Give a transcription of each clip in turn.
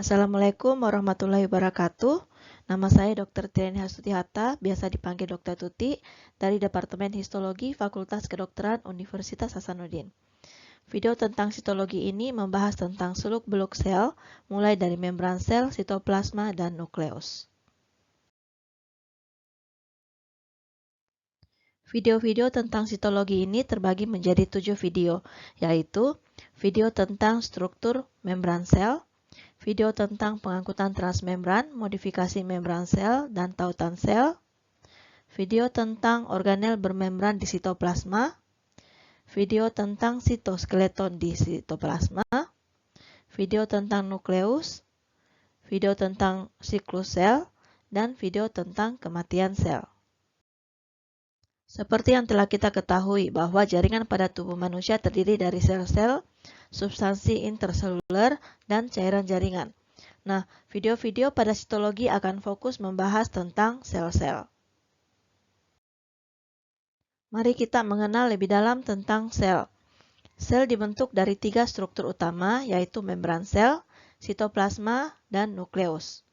Assalamualaikum warahmatullahi wabarakatuh. Nama saya Dr. Triani Harstuti Hatta, biasa dipanggil Dr. Tuti, dari Departemen Histologi Fakultas Kedokteran Universitas Hasanuddin. Video tentang sitologi ini membahas tentang seluk-beluk sel, mulai dari membran sel, sitoplasma, dan nukleus. Video-video tentang sitologi ini terbagi menjadi 7 video, yaitu video tentang struktur membran sel, video tentang pengangkutan transmembran, modifikasi membran sel, dan tautan sel, video tentang organel bermembran di sitoplasma, video tentang sitoskeleton di sitoplasma, video tentang nukleus, video tentang siklus sel, dan video tentang kematian sel. Seperti yang telah kita ketahui bahwa jaringan pada tubuh manusia terdiri dari sel-sel, substansi interseluler, dan cairan jaringan. Nah, video-video pada sitologi akan fokus membahas tentang sel-sel. Mari kita mengenal lebih dalam tentang sel. Sel dibentuk dari 3 struktur utama, yaitu membran sel, sitoplasma, dan nukleus.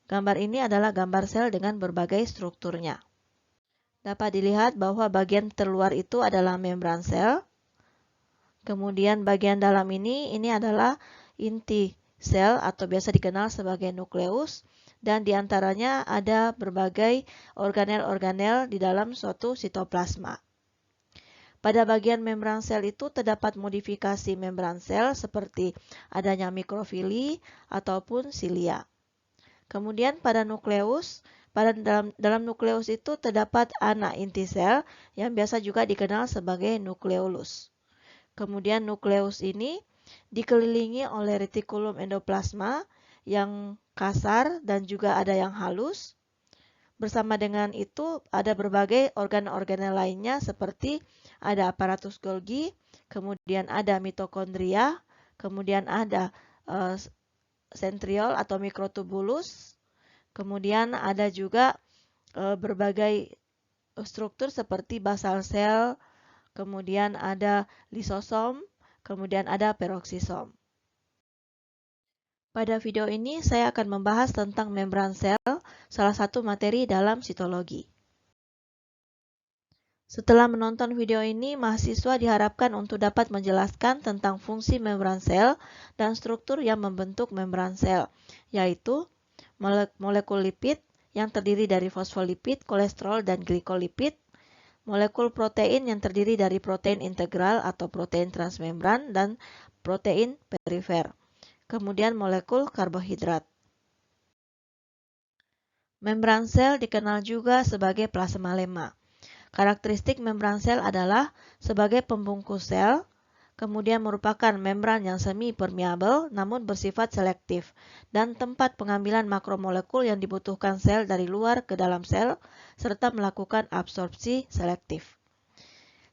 Gambar ini adalah gambar sel dengan berbagai strukturnya. Dapat dilihat bahwa bagian terluar itu adalah membran sel. Kemudian bagian dalam ini adalah inti sel atau biasa dikenal sebagai nukleus, dan diantaranya ada berbagai organel-organel di dalam suatu sitoplasma. Pada bagian membran sel itu terdapat modifikasi membran sel seperti adanya mikrofili ataupun silia. Kemudian pada nukleus, dalam nukleus itu terdapat anak inti sel yang biasa juga dikenal sebagai nukleolus. Kemudian nukleus ini dikelilingi oleh retikulum endoplasma yang kasar dan juga ada yang halus. Bersama dengan itu ada berbagai organ-organel lainnya seperti ada aparatus Golgi, kemudian ada mitokondria, kemudian ada sentriol atau mikrotubulus, kemudian ada juga berbagai struktur seperti basal sel, kemudian ada lisosom, kemudian ada peroksisom. Pada video ini saya akan membahas tentang membran sel, salah satu materi dalam sitologi. Setelah menonton video ini, mahasiswa diharapkan untuk dapat menjelaskan tentang fungsi membran sel dan struktur yang membentuk membran sel, yaitu molekul lipid yang terdiri dari fosfolipid, kolesterol, dan glikolipid, molekul protein yang terdiri dari protein integral atau protein transmembran dan protein perifer. Kemudian molekul karbohidrat. Membran sel dikenal juga sebagai plasmalemma. Karakteristik membran sel adalah sebagai pembungkus sel, kemudian merupakan membran yang semi permeabel namun bersifat selektif, dan tempat pengambilan makromolekul yang dibutuhkan sel dari luar ke dalam sel, serta melakukan absorpsi selektif.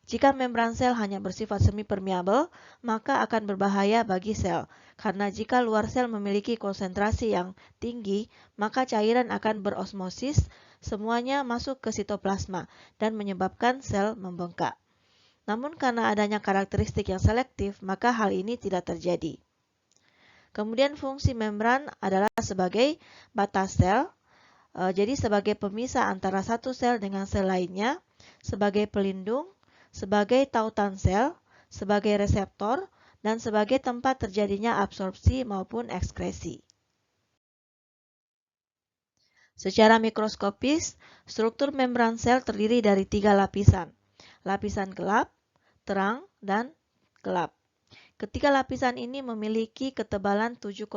Jika membran sel hanya bersifat semi permeabel, maka akan berbahaya bagi sel, karena jika luar sel memiliki konsentrasi yang tinggi, maka cairan akan berosmosis semuanya masuk ke sitoplasma dan menyebabkan sel membengkak. Namun karena adanya karakteristik yang selektif, maka hal ini tidak terjadi. Kemudian fungsi membran adalah sebagai batas sel, jadi sebagai pemisah antara satu sel dengan sel lainnya, sebagai pelindung, sebagai tautan sel, sebagai reseptor, dan sebagai tempat terjadinya absorpsi maupun ekskresi. Secara mikroskopis, struktur membran sel terdiri dari 3 lapisan. Lapisan gelap, terang, dan gelap. Ketiga lapisan ini memiliki ketebalan 7,5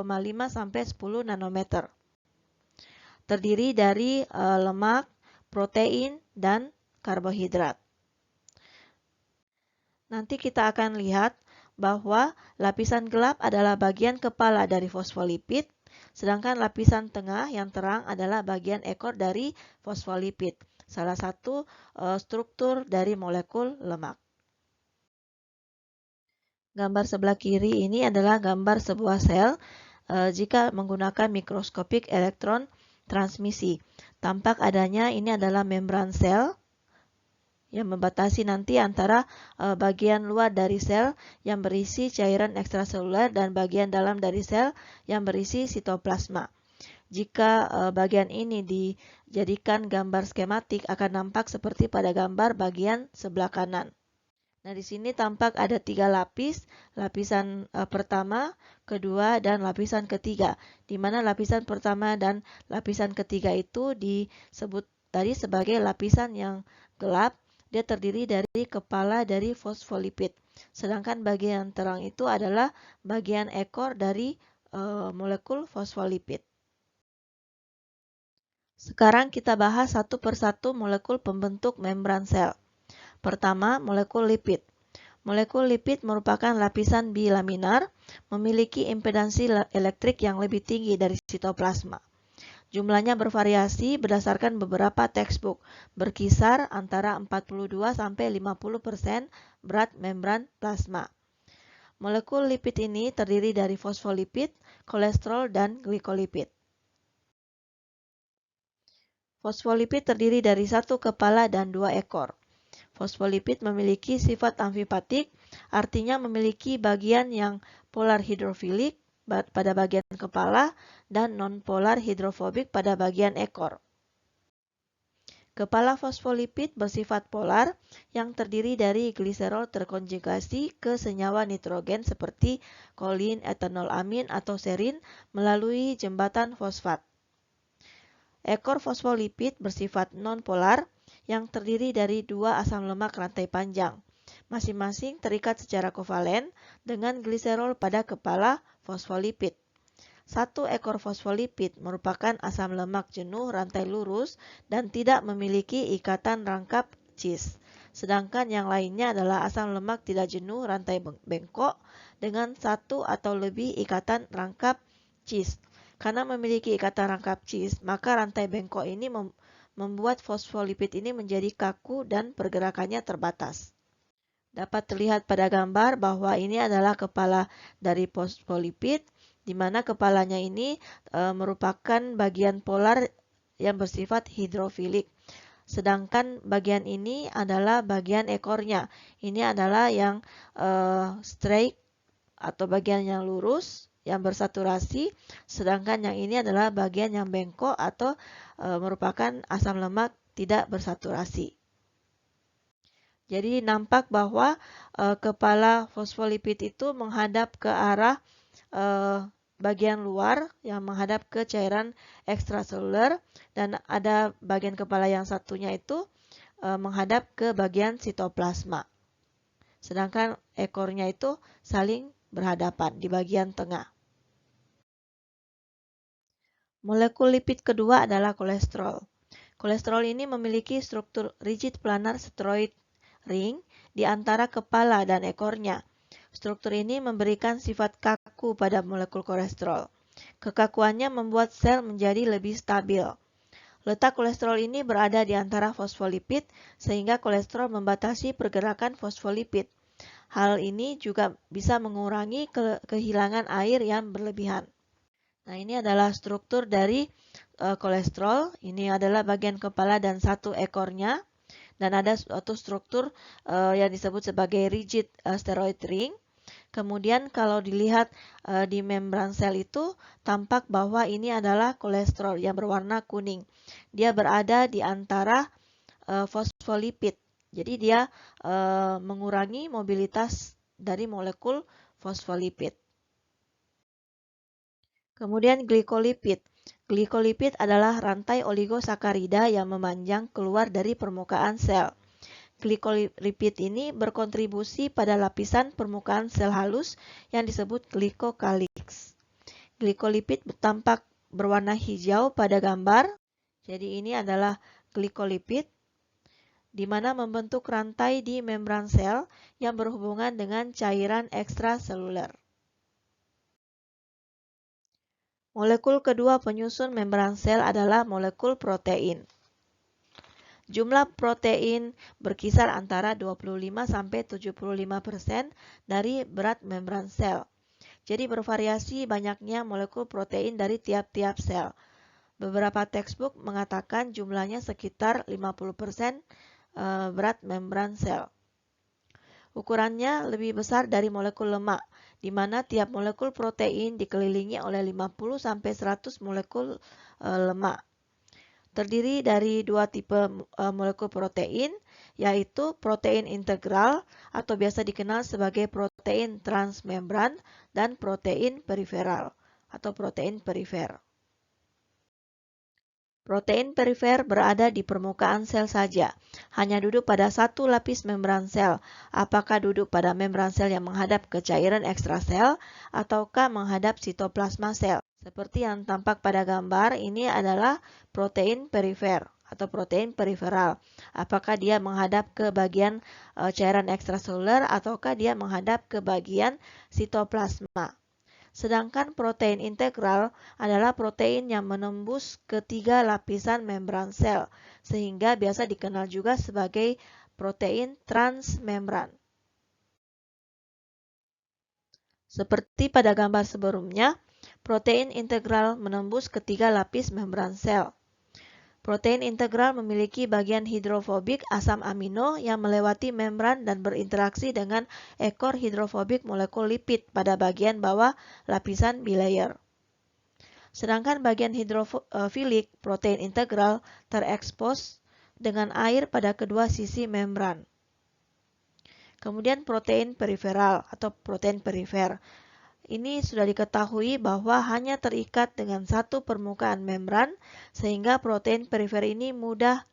sampai 10 nanometer. Terdiri dari lemak, protein, dan karbohidrat. Nanti kita akan lihat bahwa lapisan gelap adalah bagian kepala dari fosfolipid, sedangkan lapisan tengah yang terang adalah bagian ekor dari fosfolipid, salah satu struktur dari molekul lemak. Gambar sebelah kiri ini adalah gambar sebuah sel jika menggunakan mikroskopik elektron transmisi. Tampak adanya ini adalah membran sel yang membatasi nanti antara bagian luar dari sel yang berisi cairan ekstraseluler dan bagian dalam dari sel yang berisi sitoplasma. Jika bagian ini dijadikan gambar skematik akan nampak seperti pada gambar bagian sebelah kanan. Nah, di sini tampak ada 3 lapis, lapisan pertama, kedua, dan lapisan ketiga, di mana lapisan pertama dan lapisan ketiga itu disebut tadi sebagai lapisan yang gelap. Dia terdiri dari kepala dari fosfolipid, sedangkan bagian terang itu adalah bagian ekor dari molekul fosfolipid. Sekarang kita bahas satu persatu molekul pembentuk membran sel. Pertama, molekul lipid. Molekul lipid merupakan lapisan bilaminar, memiliki impedansi elektrik yang lebih tinggi dari sitoplasma. Jumlahnya bervariasi berdasarkan beberapa textbook, berkisar antara 42–50% berat membran plasma. Molekul lipid ini terdiri dari fosfolipid, kolesterol, dan glikolipid. Fosfolipid terdiri dari 1 kepala dan 2 ekor. Fosfolipid memiliki sifat amfipatik, artinya memiliki bagian yang polar hidrofilik pada bagian kepala dan non-polar hidrofobik pada bagian ekor. Kepala fosfolipid bersifat polar yang terdiri dari gliserol terkonjugasi ke senyawa nitrogen seperti kolin, etanol amin, atau serin melalui jembatan fosfat. Ekor fosfolipid bersifat non-polar yang terdiri dari 2 asam lemak rantai panjang, masing-masing terikat secara kovalen dengan gliserol pada kepala fosfolipid. 1 ekor fosfolipid merupakan asam lemak jenuh rantai lurus dan tidak memiliki ikatan rangkap cis, sedangkan yang lainnya adalah asam lemak tidak jenuh rantai bengkok dengan 1 atau lebih ikatan rangkap cis. Karena memiliki ikatan rangkap cis, maka rantai bengkok ini membuat fosfolipid ini menjadi kaku dan pergerakannya terbatas. Dapat terlihat pada gambar bahwa ini adalah kepala dari fosfolipid, di mana kepalanya ini merupakan bagian polar yang bersifat hidrofilik. Sedangkan bagian ini adalah bagian ekornya. Ini adalah yang straight atau bagian yang lurus, yang bersaturasi, sedangkan yang ini adalah bagian yang bengkok atau merupakan asam lemak tidak bersaturasi. Jadi nampak bahwa kepala fosfolipid itu menghadap ke arah bagian luar yang menghadap ke cairan ekstraseluler, dan ada bagian kepala yang satunya itu menghadap ke bagian sitoplasma. Sedangkan ekornya itu saling berhadapan di bagian tengah. Molekul lipid kedua adalah kolesterol. Kolesterol ini memiliki struktur rigid planar steroid ring di antara kepala dan ekornya. Struktur ini memberikan sifat kaku pada molekul kolesterol. Kekakuannya membuat sel menjadi lebih stabil. Letak kolesterol ini berada di antara fosfolipid, sehingga kolesterol membatasi pergerakan fosfolipid. Hal ini juga bisa mengurangi kehilangan air yang berlebihan. Nah, ini adalah struktur dari kolesterol. Ini adalah bagian kepala dan 1 ekornya. Dan ada suatu struktur yang disebut sebagai rigid steroid ring. Kemudian kalau dilihat di membran sel itu tampak bahwa ini adalah kolesterol yang berwarna kuning. Dia berada di antara fosfolipid. Jadi dia mengurangi mobilitas dari molekul fosfolipid. Kemudian glikolipid. Glikolipid adalah rantai oligosakarida yang memanjang keluar dari permukaan sel. Glikolipid ini berkontribusi pada lapisan permukaan sel halus yang disebut glikokalix. Glikolipid tampak berwarna hijau pada gambar. Jadi ini adalah glikolipid, di mana membentuk rantai di membran sel yang berhubungan dengan cairan ekstraseluler. Molekul kedua penyusun membran sel adalah molekul protein. Jumlah protein berkisar antara 25–75% dari berat membran sel. Jadi bervariasi banyaknya molekul protein dari tiap-tiap sel. Beberapa textbook mengatakan jumlahnya sekitar 50% berat membran sel. Ukurannya lebih besar dari molekul lemak, di mana tiap molekul protein dikelilingi oleh 50-100 molekul lemak. Terdiri dari dua tipe molekul protein, yaitu protein integral atau biasa dikenal sebagai protein transmembran dan protein periferal atau protein perifer. Protein perifer berada di permukaan sel saja, hanya duduk pada satu lapis membran sel, apakah duduk pada membran sel yang menghadap ke cairan ekstrasel ataukah menghadap sitoplasma sel. Seperti yang tampak pada gambar, ini adalah protein perifer atau protein periferal. Apakah dia menghadap ke bagian cairan ekstraseluler ataukah dia menghadap ke bagian sitoplasma. Sedangkan protein integral adalah protein yang menembus ketiga lapisan membran sel, sehingga biasa dikenal juga sebagai protein transmembran. Seperti pada gambar sebelumnya, protein integral menembus ketiga lapis membran sel. Protein integral memiliki bagian hidrofobik asam amino yang melewati membran dan berinteraksi dengan ekor hidrofobik molekul lipid pada bagian bawah lapisan bilayer. Sedangkan bagian hidrofilik protein integral terekspos dengan air pada kedua sisi membran. Kemudian protein periferal atau protein perifer. Ini sudah diketahui bahwa hanya terikat dengan satu permukaan membran sehingga protein perifer ini mudah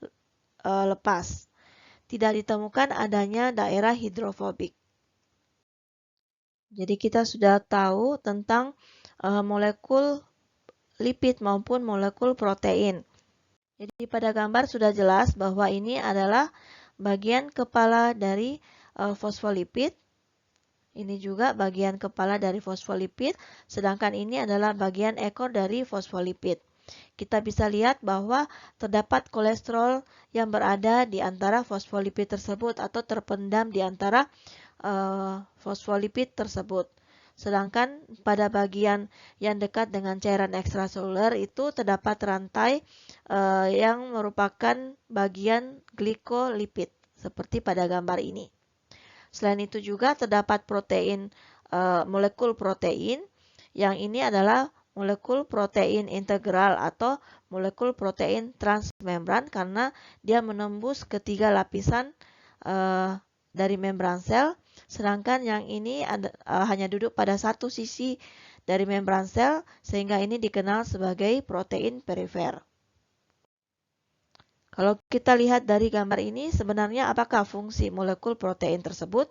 lepas. Tidak ditemukan adanya daerah hidrofobik. Jadi kita sudah tahu tentang molekul lipid maupun molekul protein. Jadi pada gambar sudah jelas bahwa ini adalah bagian kepala dari fosfolipid. Ini juga bagian kepala dari fosfolipid, sedangkan ini adalah bagian ekor dari fosfolipid. Kita bisa lihat bahwa terdapat kolesterol yang berada di antara fosfolipid tersebut atau terpendam di antara fosfolipid tersebut. Sedangkan pada bagian yang dekat dengan cairan ekstraseluler itu terdapat rantai yang merupakan bagian glikolipid, seperti pada gambar ini. Selain itu juga terdapat protein, molekul protein, yang ini adalah molekul protein integral atau molekul protein transmembran karena dia menembus ketiga lapisan dari membran sel, sedangkan yang ini hanya duduk pada satu sisi dari membran sel sehingga ini dikenal sebagai protein perifer. Kalau kita lihat dari gambar ini, sebenarnya apakah fungsi molekul protein tersebut?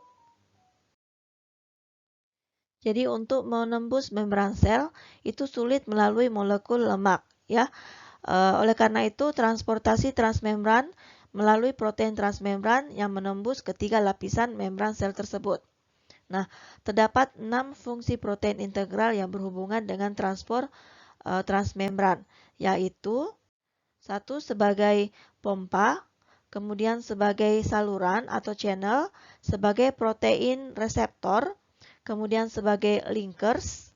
Jadi untuk menembus membran sel itu sulit melalui molekul lemak, ya. Oleh karena itu transportasi transmembran melalui protein transmembran yang menembus ketiga lapisan membran sel tersebut. Nah, terdapat 6 fungsi protein integral yang berhubungan dengan transport transmembran, yaitu 1 sebagai pompa, kemudian sebagai saluran atau channel, sebagai protein reseptor, kemudian sebagai linkers,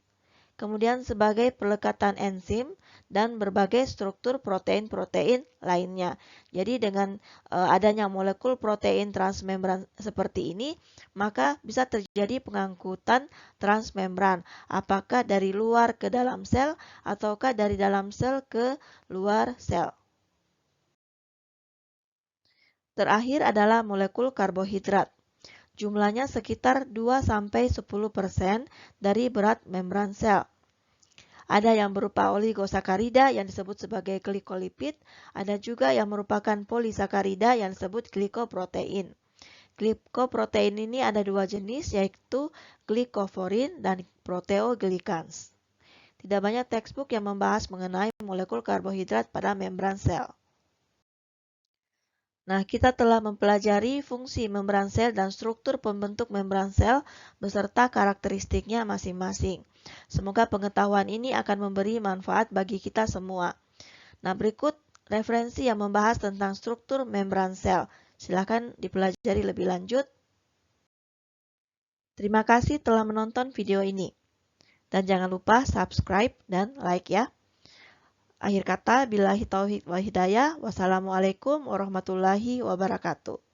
kemudian sebagai pelekatan enzim, dan berbagai struktur protein-protein lainnya. Jadi dengan adanya molekul protein transmembran seperti ini, maka bisa terjadi pengangkutan transmembran, apakah dari luar ke dalam sel ataukah dari dalam sel ke luar sel. Terakhir adalah molekul karbohidrat. Jumlahnya sekitar 2-10% dari berat membran sel. Ada yang berupa oligosakarida yang disebut sebagai glikolipid, ada juga yang merupakan polisakarida yang disebut glikoprotein. Glikoprotein ini ada dua jenis, yaitu glikoforin dan proteoglikans. Tidak banyak textbook yang membahas mengenai molekul karbohidrat pada membran sel. Nah, kita telah mempelajari fungsi membran sel dan struktur pembentuk membran sel beserta karakteristiknya masing-masing. Semoga pengetahuan ini akan memberi manfaat bagi kita semua. Nah, berikut referensi yang membahas tentang struktur membran sel. Silakan dipelajari lebih lanjut. Terima kasih telah menonton video ini. Dan jangan lupa subscribe dan like ya. Akhir kata, billahi taufiq wa hidayah. Wassalamualaikum warahmatullahi wabarakatuh.